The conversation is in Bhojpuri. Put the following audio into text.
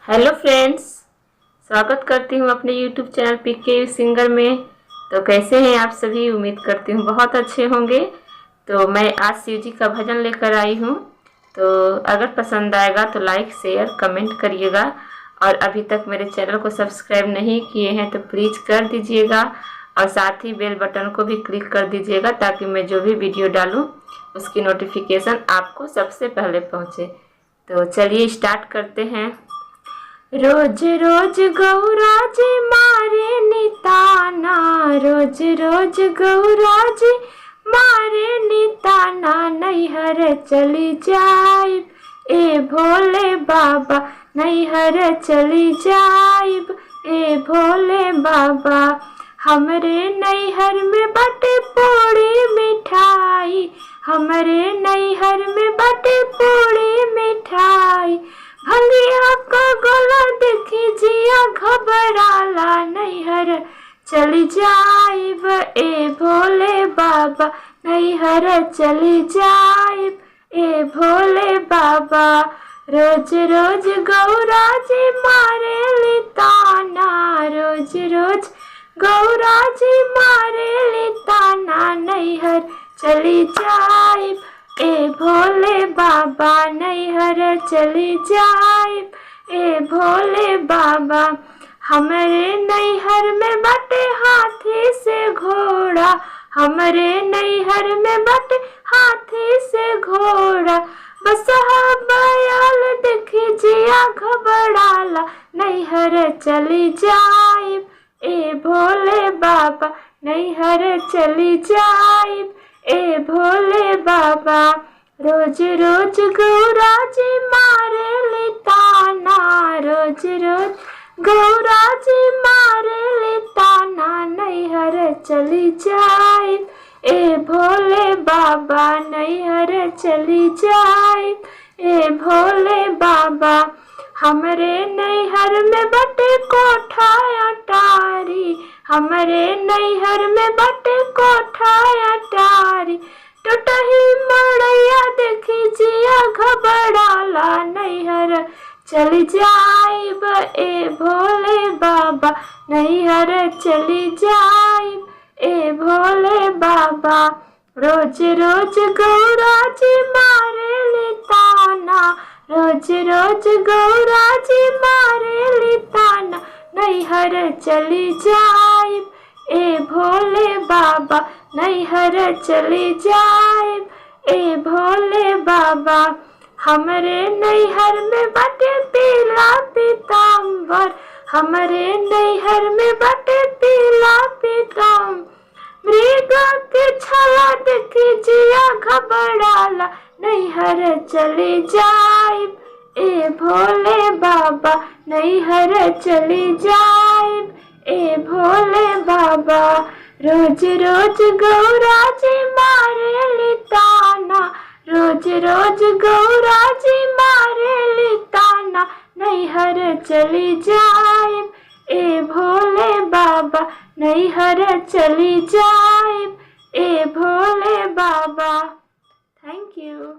हेलो फ्रेंड्स, स्वागत करती हूँ अपने यूट्यूब चैनल पीके सिंगर में। तो कैसे हैं आप सभी? उम्मीद करती हूँ बहुत अच्छे होंगे। तो मैं आज शिव जी का भजन लेकर आई हूँ। तो अगर पसंद आएगा तो लाइक शेयर कमेंट करिएगा, और अभी तक मेरे चैनल को सब्सक्राइब नहीं किए हैं तो प्लीज़ कर दीजिएगा, और साथ ही बेल बटन को भी क्लिक कर दीजिएगा ताकि मैं जो भी वीडियो डालूँ उसकी नोटिफिकेशन आपको सबसे पहले पहुँचे। तो चलिए स्टार्ट करते हैं। रोज रोज गौरा जी मारे निताना, रोज रोज गौरा जी मारे निताना, नैहर चली जाइब ए भोले बाबा, नैहर चली जाइब ए भोले बाबा। हमरे नैहर में बटे पूड़ी मिठाई, हमरे नैहर में बटे पूड़ी मिठाई, भंगिया का गोला देखी जिया घबराला, नैहर चली जाइब ए भोले बाबा, नैहर चली जाइब ए भोले बाबा। रोज रोज गौरा जी मारे लिताना, रोज रोज गौरा जी मारे लिताना, नैहर चली जाइब ए भोले बाबा, नैहर चली जाइब ए भोले बाबा। हमरे नैहर में बटे हाथी से घोड़ा, हमरे नैहर में बटे हाथी से घोड़ा, बसहा बैल देखी जिया घबराला, नैहर चली जाइब ए भोले बाबा, नैहर चली जाइब ए भोले बाबा। रोज रोज गौरा जी मारे लिताना, रोज रोज गौरा जी मारे लिताना, नैहर चली जाइब ए भोले बाबा, नैहर चली जाइब ए भोले बाबा। हमरे नैहर में बटे कोठा अटारी, हमरे नैहर में बटे कोठा अटारी, टूटही मड़ैया देखी जिया घबराला, नैहर चली जाइब ए भोले बाबा, नैहर चली जाइब ए भोले बाबा। रोज रोज गौरा जी मारे लिताना, रोज रोज गौरा जी मारे लिताना, नैहर चली जाइब ए भोले बाबा, नैहर चली जाइब ए भोले बाबा। हमरे नैहर में बटे पीला पीताम्बर, हमरे नैहर में बटे पीला पीताम्बर, मृग के छाला देखी जिया घबराला, नैहर चली जाइब ए भोले बाबा, नैहर चली जाइब ए भोले बाबा। रोज रोज गौरा जी मारे लिताना, रोज रोज गौरा जी मारे लिताना, नैहर चली जाइब ए भोले बाबा, नैहर चली जाइब ए भोले बाबा। Thank you.